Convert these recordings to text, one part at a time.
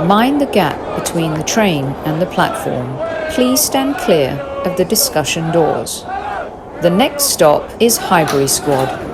Mind the gap between the train and the platform. Please stand clear of the discussion doors. The next stop is Highbury Squad.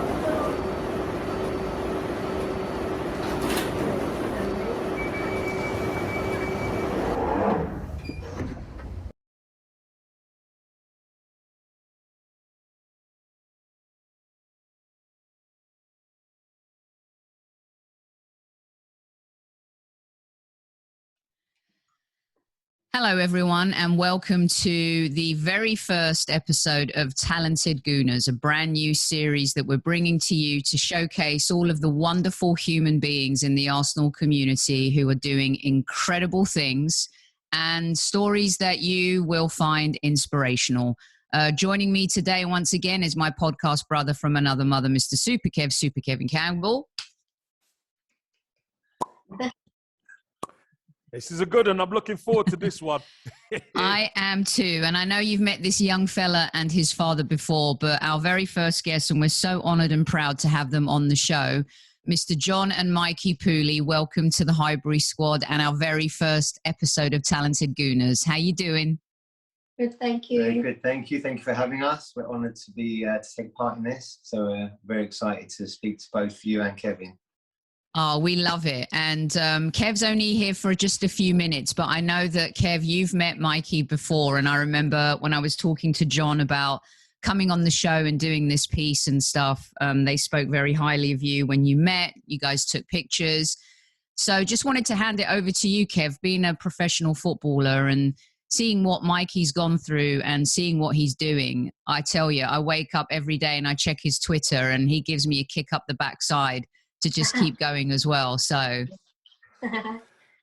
Hello, everyone, and welcome to the very first episode of Talented Gooners, a brand new series that we're bringing to you to showcase all of the wonderful human beings in the Arsenal community who are doing incredible things and stories that you will find inspirational. Joining me today once again is my podcast brother from another mother, Mr. Super Kevin Campbell. This is a good one. I'm looking forward to this one. I am too. And I know you've met this young fella and his father before, but our very first guest, and we're so honored and proud to have them on the show, Mr. John and Mikey Poulli. Welcome to the Highbury Squad and our very first episode of Talented Gooners. How you doing? Good, thank you. Very good, thank you. Thank you for having us. We're honoured to be to take part in this. So we're very excited to speak to both you and Kevin. Oh, we love it. And Kev's only here for just a few minutes, but I know that, Kev, you've met Mikey before. And I remember when I was talking to John about coming on the show and doing this piece and stuff, they spoke very highly of you when you met. You guys took pictures. So just wanted to hand it over to you, Kev, being a professional footballer and seeing what Mikey's gone through and seeing what he's doing. I tell you, I wake up every day and I check his Twitter and he gives me a kick up the backside to just keep going as well. So,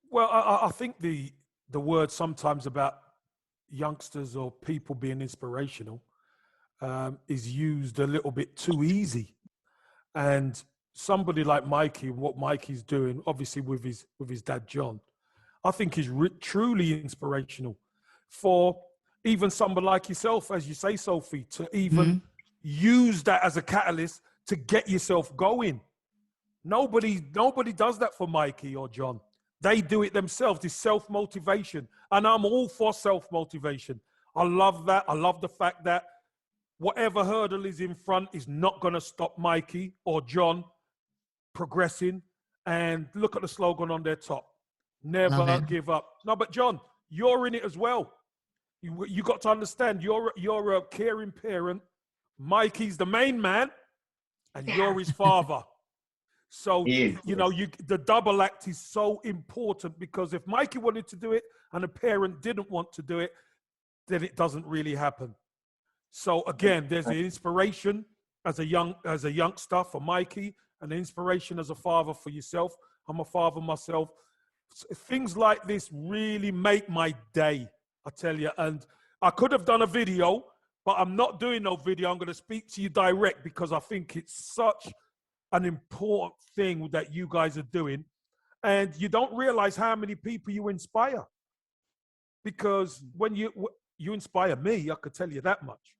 well, I think the word sometimes about youngsters or people being inspirational is used a little bit too easy. And somebody like Mikey, what Mikey's doing, obviously with his dad John, I think is truly inspirational for even somebody like yourself, as you say, Sophie, to even use that as a catalyst to get yourself going. Nobody does that for Mikey or John. They do it themselves. It's self-motivation. And I'm all for self-motivation. I love that. I love the fact that whatever hurdle is in front is not going to stop Mikey or John progressing. And look at the slogan on their top. Never give up. No, but John, you're in it as well. You got to understand, you're a caring parent. Mikey's the main man, and you're his father. So, the double act is so important, because if Mikey wanted to do it and a parent didn't want to do it, then it doesn't really happen. So again, there's the inspiration as a youngster for Mikey, and the inspiration as a father for yourself. I'm a father myself. Things like this really make my day, I tell you. And I could have done a video, but I'm not doing no video. I'm going to speak to you direct, because I think it's such an important thing that you guys are doing, and you don't realize how many people you inspire, because when you inspire me, I could tell you that much.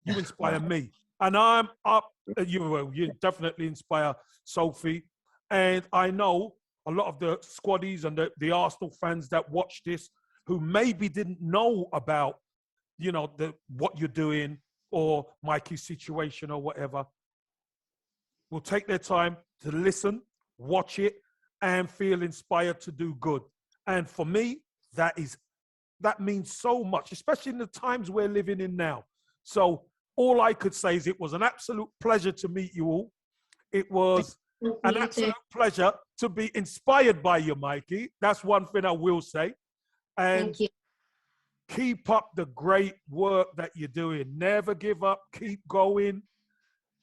You inspire me, and I'm up. You definitely inspire Sophie, and I know a lot of the squaddies and the Arsenal fans that watch this, who maybe didn't know about what you're doing or Mikey's situation or whatever, will take their time to listen, watch it, and feel inspired to do good. And for me, that means so much, especially in the times we're living in now. So all I could say is it was an absolute pleasure to meet you all. It was an absolute pleasure to be inspired by you, Mikey. That's one thing I will say. And Thank you. Keep up the great work that you're doing. Never give up. Keep going.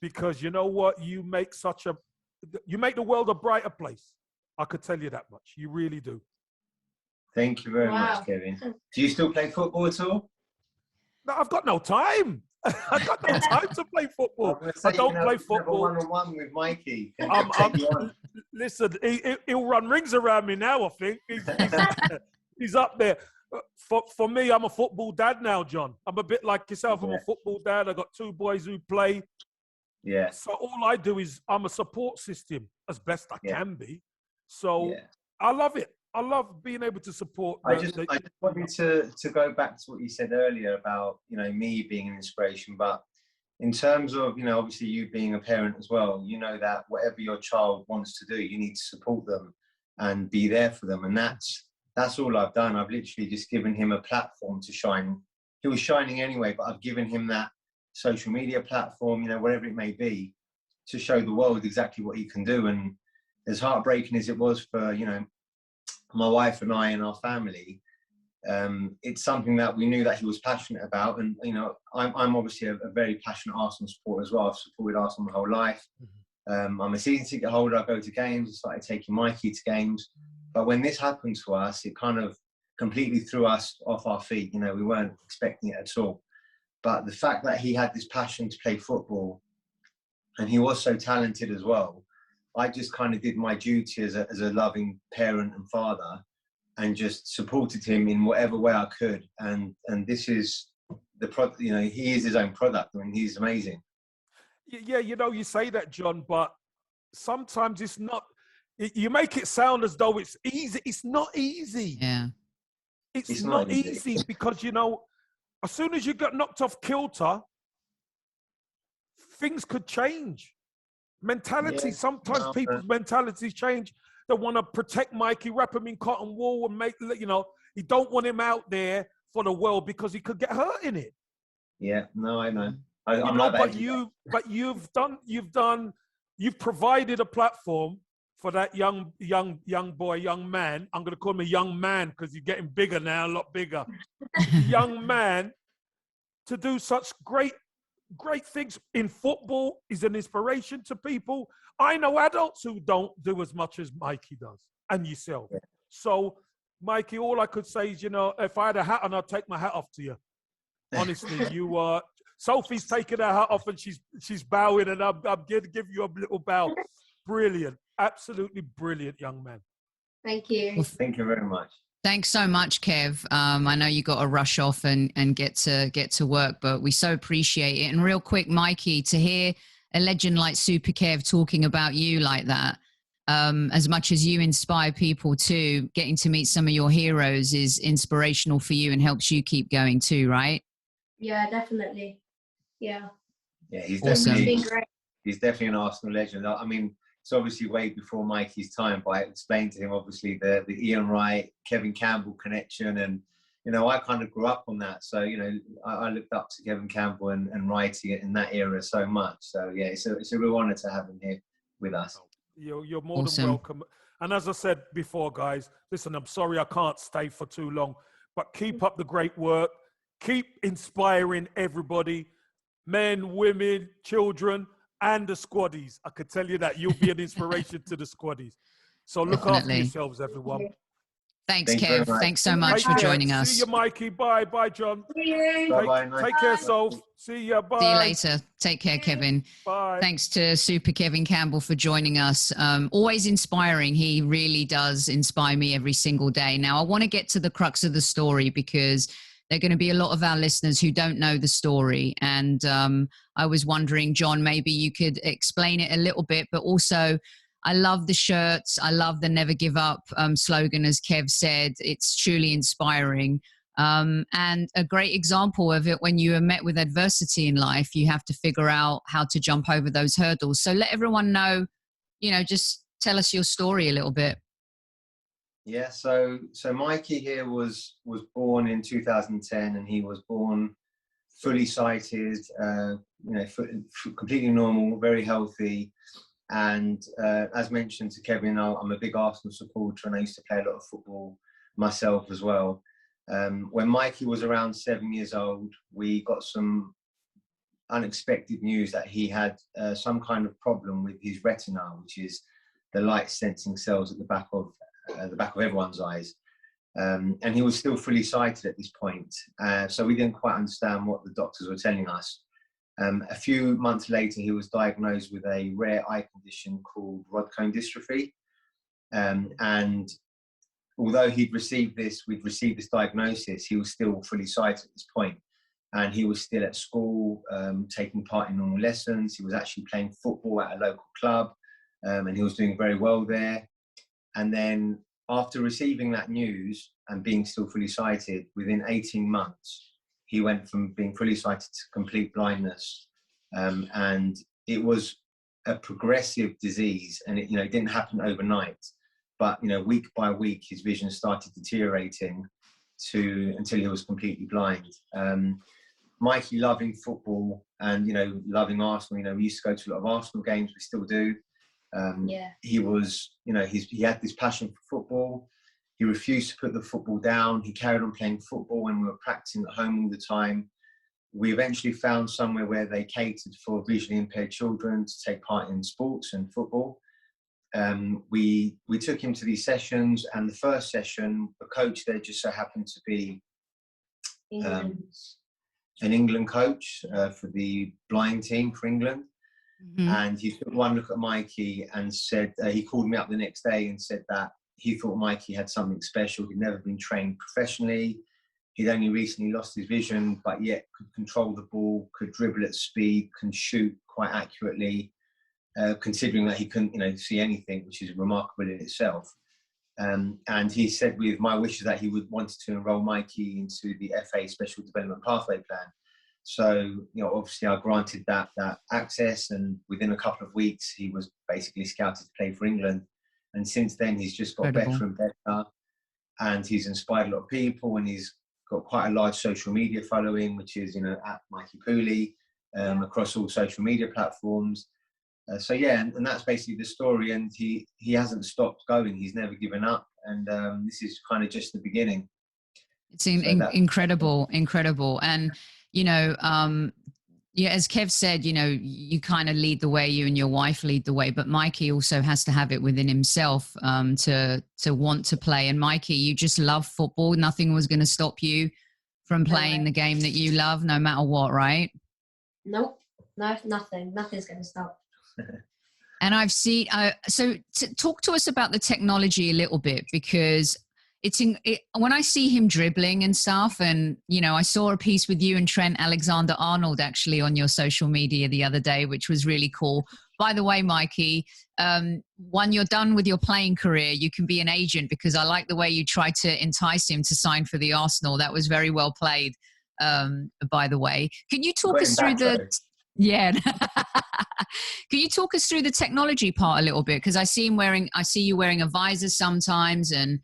Because you know what? You make the world a brighter place. I could tell you that much. You really do. Thank you very much, Kevin. Do you still play football at all? No, I've got no time. I've got no time to play football. I don't play football. One-on-one with Mikey. Listen, he'll run rings around me now, I think. He's up there. For me, I'm a football dad now, John. I'm a bit like yourself. I'm a football dad. I've got two boys who play. Yeah. So all I do is I'm a support system as best I can be. So I love it. I love being able to support. I just wanted to go back to what you said earlier about, you know, me being an inspiration, but in terms of, you know, obviously you being a parent as well, you know that whatever your child wants to do, you need to support them and be there for them. And that's all I've done. I've literally just given him a platform to shine. He was shining anyway, but I've given him that social media platform, you know, whatever it may be, to show the world exactly what he can do. And as heartbreaking as it was for, you know, my wife and I and our family, it's something that we knew that he was passionate about. And, you know, I'm obviously a very passionate Arsenal supporter as well. I've supported Arsenal my whole life. I'm a season ticket holder. I go to games. I started taking Mikey to games. But when this happened to us, it kind of completely threw us off our feet. You know, we weren't expecting it at all. But the fact that he had this passion to play football and he was so talented as well, I just kind of did my duty as a loving parent and father and just supported him in whatever way I could. And this is the product, you know, he is his own product. I mean, he's amazing. Yeah, you know, you say that, John, but sometimes it's not, you make it sound as though it's easy. It's not easy. Yeah. It's not easy because, you know, as soon as you got knocked off kilter, things could change. Mentality, sometimes people's mentalities change. They want to protect Mikey, wrap him in cotton wool and make, you know, you don't want him out there for the world because he could get hurt in it. Yeah, no, I know. You've provided a platform for that young boy, young man. I'm going to call him a young man because he's getting bigger now, a lot bigger. Young man to do such great things in football. Is an inspiration to people. I know adults who don't do as much as Mikey does and yourself. Yeah. So, Mikey, all I could say is, you know, if I had a hat on, I'd take my hat off to you. Honestly, you are. Sophie's taking her hat off and she's bowing, and I'm going to give you a little bow. Brilliant, absolutely brilliant, young man. Thank you. Well, thank you very much. Thanks so much, Kev. I know you got to rush off and get to work, but we so appreciate it. And real quick, Mikey, to hear a legend like Super Kev talking about you like that, as much as you inspire people too, getting to meet some of your heroes is inspirational for you and helps you keep going too, right? Yeah, definitely. Yeah. Yeah, he's awesome. definitely an Arsenal legend. I mean, it's obviously way before Mikey's time, but I explained to him, obviously, the Ian Wright, Kevin Campbell connection. And, you know, I kind of grew up on that. So, you know, I looked up to Kevin Campbell and Wrighty in that era so much. So, yeah, it's a real honour to have him here with us. You're more than welcome. And as I said before, guys, listen, I'm sorry I can't stay for too long, but keep up the great work. Keep inspiring everybody, men, women, children, and the squaddies. I could tell you that you'll be an inspiration to the squaddies. So look after yourselves, everyone. Thanks, Kev. Thanks so much for joining us. See you, Mikey. Bye. Bye, John. See you. Bye-bye. Take care, Soph. See you. Bye. See you later. Take care, Kevin. Bye. Thanks to Super Kevin Campbell for joining us. Always inspiring. He really does inspire me every single day. Now, I want to get to the crux of the story because there are going to be a lot of our listeners who don't know the story. And I was wondering, John, maybe you could explain it a little bit, but also I love the shirts. I love the never give up slogan, as Kev said. It's truly inspiring. And a great example of it, when you are met with adversity in life, you have to figure out how to jump over those hurdles. So let everyone know, you know, just tell us your story a little bit. Yeah, so Mikey here was born in 2010, and he was born fully sighted, you know, completely normal, very healthy. And as mentioned to Kevin, I'm a big Arsenal supporter, and I used to play a lot of football myself as well. When Mikey was around 7 years old, we got some unexpected news that he had some kind of problem with his retina, which is the light sensing cells at the back of everyone's eyes. And he was still fully sighted at this point. So we didn't quite understand what the doctors were telling us. A few months later, he was diagnosed with a rare eye condition called rod cone dystrophy. And although we'd received this diagnosis, he was still fully sighted at this point. And he was still at school, taking part in normal lessons. He was actually playing football at a local club, and he was doing very well there. And then after receiving that news and being still fully sighted, within 18 months, he went from being fully sighted to complete blindness. And it was a progressive disease, and it didn't happen overnight. But week by week, his vision started deteriorating until he was completely blind. Mikey, loving football and loving Arsenal. We used to go to a lot of Arsenal games. We still do. He was, he had this passion for football. He refused to put the football down. He carried on playing football when we were practicing at home all the time. We eventually found somewhere where they catered for visually impaired children to take part in sports and football. We took him to these sessions, and the first session, the coach there just so happened to be an England coach for the blind team for England. Mm-hmm. And he took one look at Mikey and said, he called me up the next day and said that he thought Mikey had something special. He'd never been trained professionally. He'd only recently lost his vision, but yet could control the ball, could dribble at speed, can shoot quite accurately, considering that he couldn't, see anything, which is remarkable in itself. And he said, with my wishes, that he would wanted to enrol Mikey into the FA Special Development Pathway Plan. So, obviously I granted that access, and within a couple of weeks, he was basically scouted to play for England. And since then, he's just got better and better, and he's inspired a lot of people, and he's got quite a large social media following, which is, at Mikey Poulli, across all social media platforms. And that's basically the story. And he hasn't stopped going. He's never given up. And this is kind of just the beginning. It's incredible. And, as Kev said, you kind of lead the way, you and your wife lead the way, but Mikey also has to have it within himself to want to play. And Mikey, you just love football. Nothing was going to stop you from playing the game that you love, no matter what, right? Nope. No, nothing. Nothing's going to stop. And I've seen, talk to us about the technology a little bit, because when I see him dribbling and stuff, and, I saw a piece with you and Trent Alexander-Arnold actually on your social media the other day, which was really cool. By the way, Mikey, when you're done with your playing career, you can be an agent, because I like the way you tried to entice him to sign for the Arsenal. That was very well played, by the way. Can you talk us through the... Yeah. Can you talk us through the technology part a little bit? Because I see you wearing a visor sometimes, and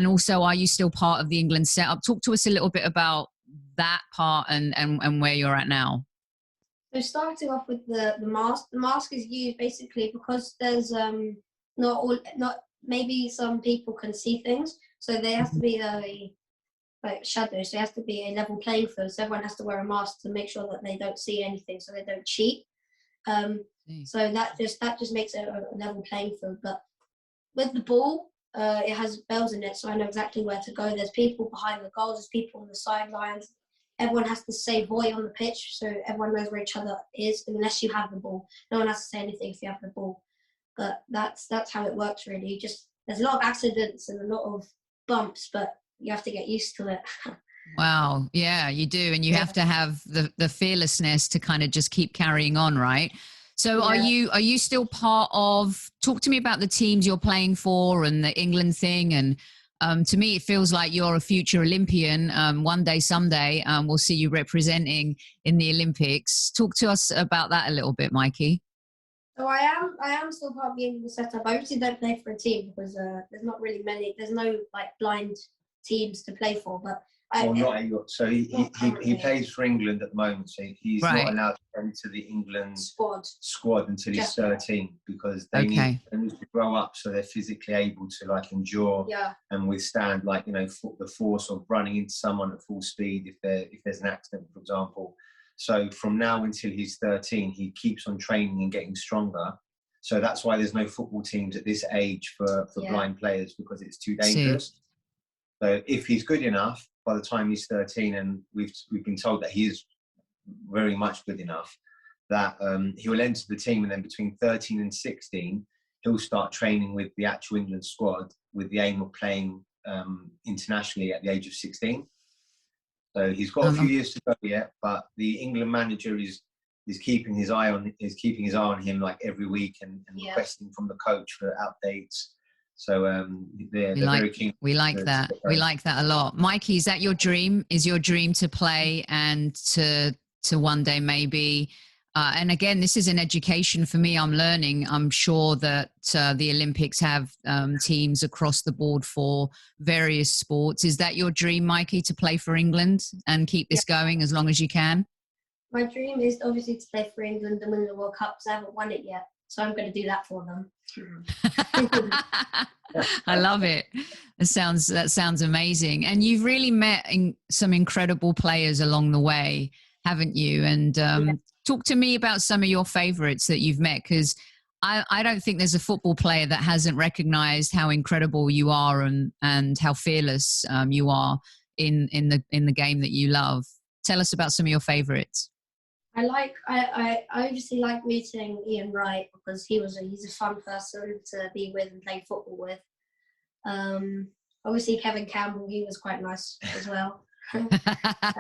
also, are you still part of the England setup? Talk to us a little bit about that part and where you're at now. So starting off with the mask. The mask is used basically because there's maybe some people can see things, so there has to be shadows. So it has to be a level playing field. So everyone has to wear a mask to make sure that they don't see anything, so they don't cheat. So that just makes it a level playing field. But with the ball, it has bells in it, so I know exactly where to go. There's people behind the goals, there's people on the sidelines. Everyone has to say "voy" on the pitch, so everyone knows where each other is, unless you have the ball. No one has to say anything if you have the ball. But that's how it works, really. Just there's a lot of accidents and a lot of bumps, but you have to get used to it. Wow. Yeah, you do. And you have to have the fearlessness to kind of just keep carrying on, right? So are you still part of, talk to me about the teams you're playing for and the England thing. And to me, it feels like you're a future Olympian. One day, someday, we'll see you representing in the Olympics. Talk to us about that a little bit, Mikey. So I am still part of the England setup. I obviously don't play for a team because there's not really there's no blind teams to play for, but he plays for England at the moment, so he's not allowed to enter the England squad until he's 13, because they need to grow up so they're physically able to endure and withstand the force of running into someone at full speed if there's an accident, for example. So from now until he's 13, he keeps on training and getting stronger. So that's why there's no football teams at this age for blind players, because it's too dangerous. So if he's good enough by the time he's 13, and we've been told that he is very much good enough, that he will enter the team, and then between 13 and 16, he'll start training with the actual England squad with the aim of playing internationally at the age of 16. So he's got a few years to go yet, but the England manager is keeping his eye on him every week and requesting from the coach for updates. So they're very keen. We like that. We like that a lot. Mikey, is that your dream? Is your dream to play and to one day maybe? And again, this is an education for me. I'm learning. I'm sure that the Olympics have teams across the board for various sports. Is that your dream, Mikey, to play for England and keep this going as long as you can? My dream is obviously to play for England and win the World Cup, because I haven't won it yet. So I'm going to do that for them. I love it. That sounds amazing. And you've really met some incredible players along the way, haven't you? And talk to me about some of your favorites that you've met, because I don't think there's a football player that hasn't recognized how incredible you are and how fearless you are in the game that you love. Tell us about some of your favorites. I obviously like meeting Ian Wright, because he's a fun person to be with and play football with. Obviously Kevin Campbell, he was quite nice as well.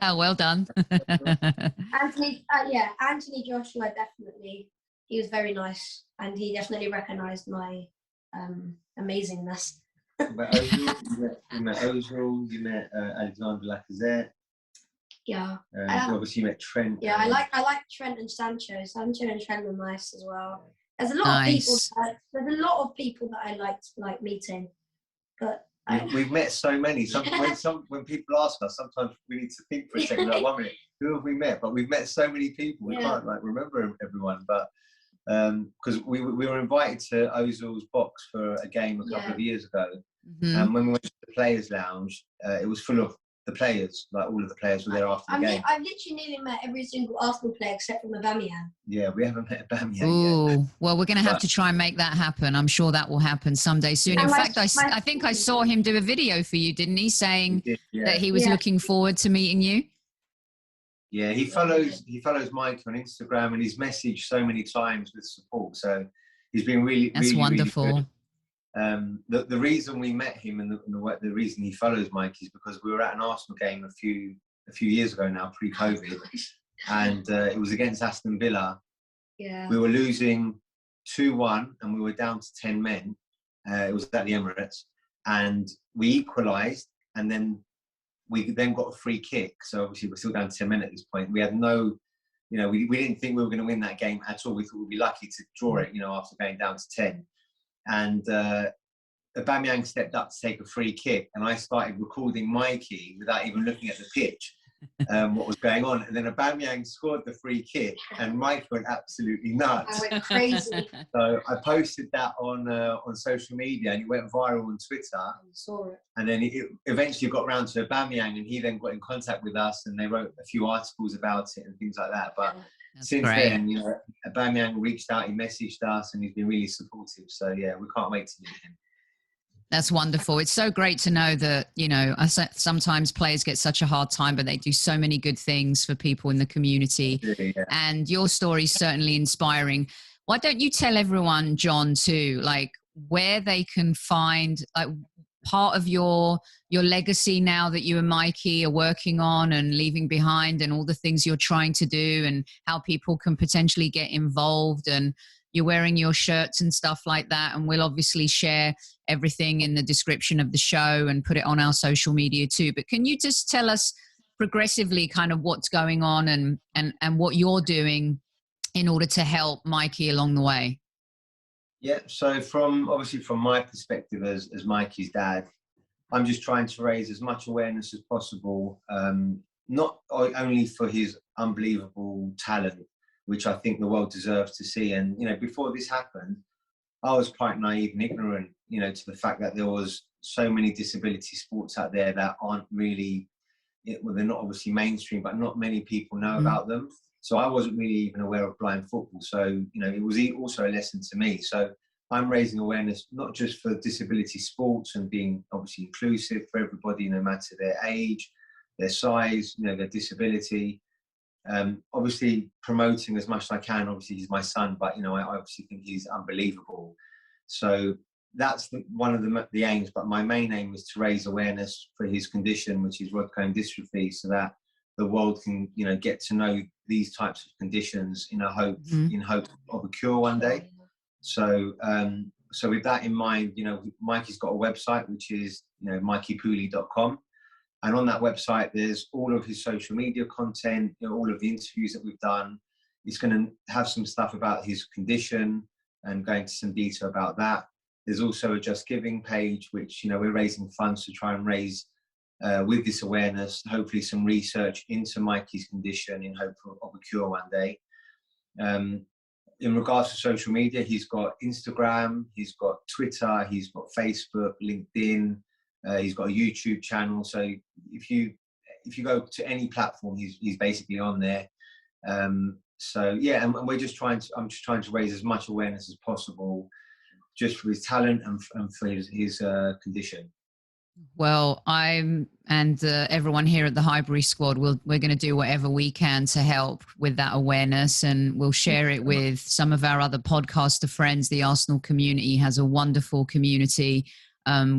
Well done. Anthony Joshua, definitely. He was very nice, and he definitely recognised my amazingness. You met Ozil, you met Alexander Lacazette. Yeah. Obviously you met Trent. Yeah, I like Trent and Sancho. Sancho and Trent were nice as well. There's a lot of people that I like meeting, but we've met so many. When people ask us, sometimes we need to think for a second. Like, 1 minute, who have we met? But we've met so many people, we can't remember everyone. But because we were invited to Ozil's box for a game a couple of years ago, and when we went to the Players' Lounge, it was full of the players. Like, all of the players were there after the game. I've literally nearly met every single Arsenal player except for Aubameyang. Yeah, we haven't met Aubameyang yet. Well, we're going to have to try and make that happen. I'm sure that will happen someday soon. In fact, I think I saw him do a video for you, didn't he? Saying that he was looking forward to meeting you. Yeah, he follows Mike on Instagram, and he's messaged so many times with support. So he's been really wonderful. Really good. The reason we met him and the reason he follows Mike is because we were at an Arsenal game a few years ago now, pre-COVID, and it was against Aston Villa. Yeah. We were losing 2-1, and we were down to 10 men. It was at the Emirates, and we equalised, and then we got a free kick. So obviously we're still down to 10 men at this point. We had no, we didn't think we were going to win that game at all. We thought we'd be lucky to draw it, after going down to 10. And Aubameyang stepped up to take a free kick, and I started recording Mikey without even looking at the pitch, what was going on. And then Aubameyang scored the free kick, and Mikey went absolutely nuts. I went crazy. So I posted that on social media, and it went viral on Twitter. I saw it. And then it eventually got round to Aubameyang, and he then got in contact with us, and they wrote a few articles about it and things like that. But since then, Aubameyang reached out, he messaged us, and he's been really supportive. So yeah, we can't wait to meet him. That's wonderful. It's so great to know that, sometimes players get such a hard time, but they do so many good things for people in the community. Yeah. And your story is certainly inspiring. Why don't you tell everyone, John, too, where they can find part of your legacy now that you and Mikey are working on and leaving behind, and all the things you're trying to do, and how people can potentially get involved, and you're wearing your shirts and stuff like that. And we'll obviously share everything in the description of the show and put it on our social media too. But can you just tell us progressively kind of what's going on and what you're doing in order to help Mikey along the way? Yeah, so from my perspective as Mikey's dad, I'm just trying to raise as much awareness as possible, not only for his unbelievable talent, which I think the world deserves to see. And, before this happened, I was quite naive and ignorant, to the fact that there was so many disability sports out there that aren't really, they're not obviously mainstream, but not many people know about them. So I wasn't really even aware of blind football. So, it was also a lesson to me. So I'm raising awareness, not just for disability sports and being obviously inclusive for everybody, no matter their age, their size, their disability. Obviously promoting as much as I can. Obviously he's my son, but I obviously think he's unbelievable. So that's one of the aims. But my main aim is to raise awareness for his condition, which is rod cone dystrophy, so that the world can get to know these types of conditions in hope of a cure one day. So so with that in mind, Mikey's got a website, which is, mikeypoulli.com. And on that website, there's all of his social media content, all of the interviews that we've done. He's going to have some stuff about his condition and go into some detail about that. There's also a Just Giving page, which, we're raising funds to try and raise, with this awareness, hopefully some research into Mikey's condition in hope of a cure one day. In regards to social media, he's got Instagram, he's got Twitter, he's got Facebook, LinkedIn, he's got a YouTube channel. So if you go to any platform, he's basically on there. So yeah, and I'm just trying to raise as much awareness as possible, just for his talent and for his condition. Well, everyone here at the Highbury squad, we're going to do whatever we can to help with that awareness, and we'll share it with some of our other podcaster friends. The Arsenal community has a wonderful community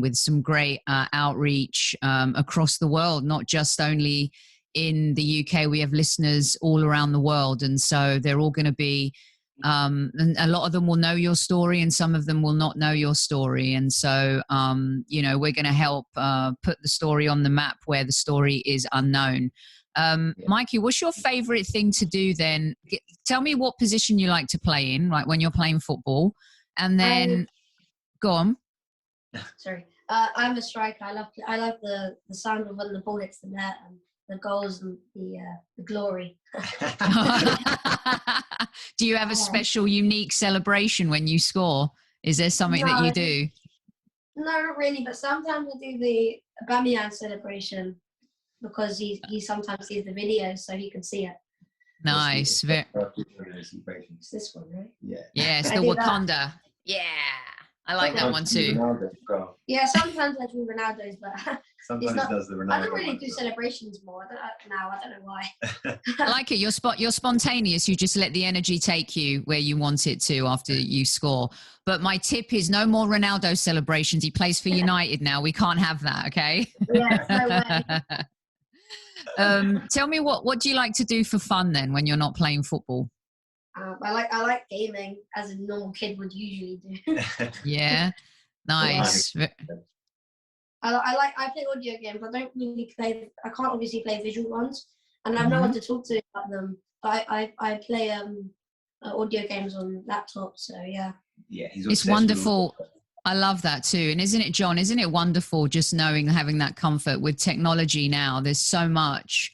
with some great outreach across the world, not just only in the UK. We have listeners all around the world, and so they're all going to be and a lot of them will know your story, and some of them will not know your story. And so, we're going to help put the story on the map where the story is unknown. Mikey, what's your favorite thing to do then? Tell me what position you like to play in, like when you're playing football, and then go on. Sorry, I'm a striker. I love the sound of when the ball hits the net and the goals and the glory. Do you have a special, unique celebration when you score? Is there something that you do? No, not really. But sometimes I do the Aubameyang celebration because he sometimes sees the video, so he can see it. Nice. It's this one, right? Yeah. Yes, the Wakanda. That. Yeah. I like that one too. Yeah, sometimes I do Ronaldo's, but sometimes he does the Ronaldo. I don't really do celebrations more. I don't know why. I like it. You're spontaneous. You just let the energy take you where you want it to after you score. But my tip is no more Ronaldo celebrations. He plays for United now. We can't have that, okay? Yeah, no way. Tell me what do you like to do for fun then when you're not playing football? I like gaming as a normal kid would usually do. Yeah, nice. I play audio games. I don't really play. I can't obviously play visual ones, and I have no one to talk to about them. But I play audio games on laptop. So yeah. Yeah, it's wonderful. I love that too. And isn't it, John? Isn't it wonderful just having that comfort with technology now? There's so much.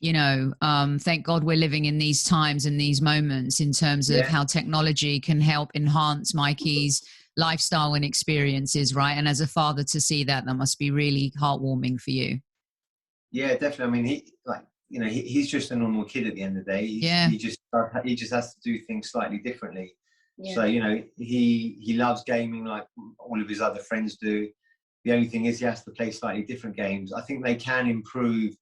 Thank God we're living in these times and these moments in terms of how technology can help enhance Mikey's lifestyle and experiences, right? And as a father to see that must be really heartwarming for you. Yeah, definitely. I mean, he's just a normal kid at the end of the day. He just has to do things slightly differently. Yeah. So, he loves gaming like all of his other friends do. The only thing is he has to play slightly different games. I think they can improve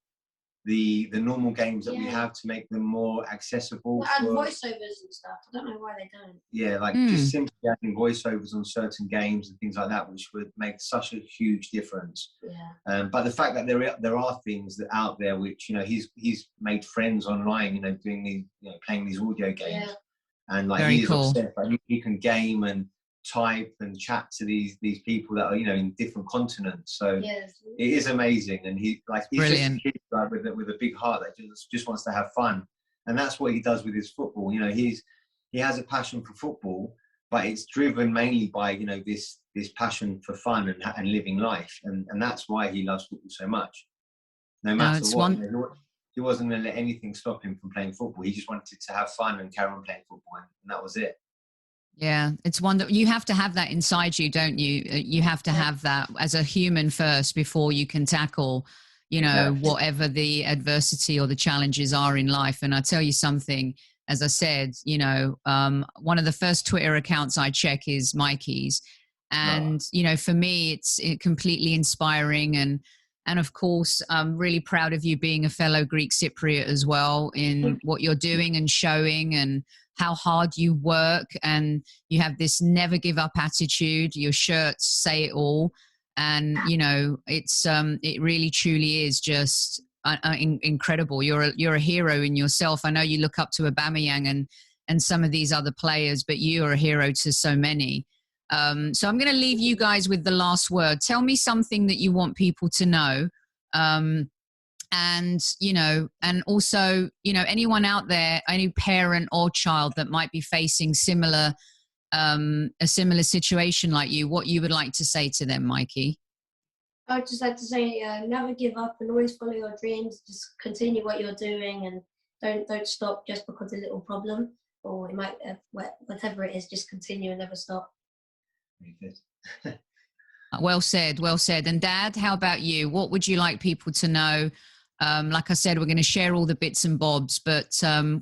the normal games that we have to make them more accessible. And voiceovers and stuff. I don't know why they don't. Yeah, just simply adding voiceovers on certain games and things like that, which would make such a huge difference. Yeah. But the fact that there are things that out there which he's made friends online, doing these playing these audio games, and he's obsessed. He can game and type and chat to these people that are in different continents, so it is amazing. And he's brilliant. Just a kid with a big heart that just wants to have fun, and that's what he does with his football. He has a passion for football, but it's driven mainly by this passion for fun and living life, and that's why he loves football so much. No matter what, he wasn't going to let anything stop him from playing football. He just wanted to have fun and carry on playing football, and that was it. Yeah, it's wonderful. You have to have that inside you, don't you? You have to have that as a human first before you can tackle, whatever the adversity or the challenges are in life. And I tell you something, as I said, one of the first Twitter accounts I check is Mikey's. And, for me, it's completely inspiring. And of course, I'm really proud of you being a fellow Greek Cypriot as well in what you're doing and showing, and how hard you work, and you have this never give up attitude. Your shirts say it all. And, it really truly is just incredible. You're a hero in yourself. I know you look up to Aubameyang and some of these other players, but you are a hero to so many. So I'm going to leave you guys with the last word. Tell me something that you want people to know. And, you know, and also, you know, anyone out there, any parent or child that might be facing a similar situation like you, what you would like to say to them, Mikey? I would just like to say, never give up and always follow your dreams. Just continue what you're doing and don't stop just because of a little problem, or it might, whatever it is, just continue and never stop. Very good. Well said, well said. And Dad, how about you? What would you like people to know? Like I said, we're going to share all the bits and bobs, but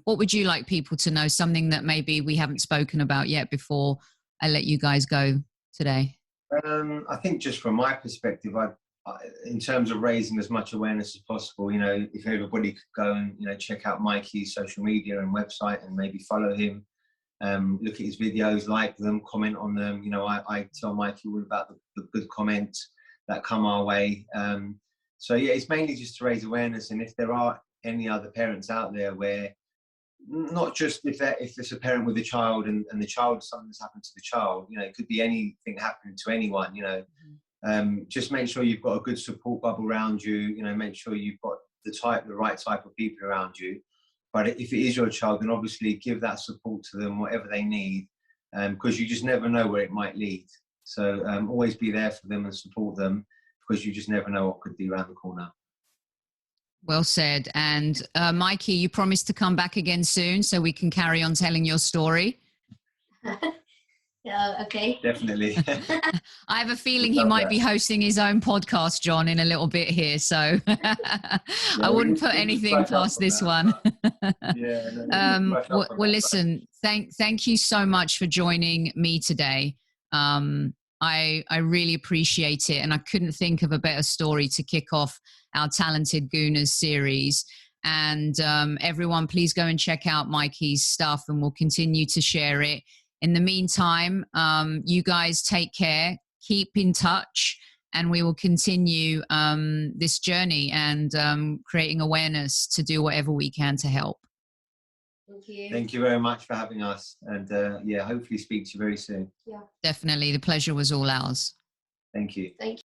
what would you like people to know? Something that maybe we haven't spoken about yet before I let you guys go today. I think just from my perspective, in terms of raising as much awareness as possible, you know, if everybody could go and, you know, check out Mikey's social media and website and maybe follow him, look at his videos, like them, comment on them. You know, I tell Mikey all about the good comments that come our way. So yeah, it's mainly just to raise awareness. And if there are any other parents out there where, not just if it's a parent with a child and the child, something's happened to the child, you know, it could be anything happening to anyone, you know, just make sure you've got a good support bubble around you, you know, make sure you've got the right type of people around you. But if it is your child, then obviously give that support to them, whatever they need, because you just never know where it might lead. So always be there for them and support them, because you just never know what could be around the corner. Well said. And Mikey, you promised to come back again soon so we can carry on telling your story. Yeah, okay. Definitely. I have a feeling he might be hosting his own podcast, John, in a little bit here. So I wouldn't put anything past this one. Well, listen, thank you so much for joining me today. I really appreciate it. And I couldn't think of a better story to kick off our Talented Gooners series. And everyone, please go and check out Mikey's stuff and we'll continue to share it. In the meantime, you guys take care, keep in touch, and we will continue this journey and creating awareness to do whatever we can to help. Thank you. Thank you very much for having us. And yeah, hopefully speak to you very soon. Yeah. Definitely. The pleasure was all ours. Thank you. Thank you.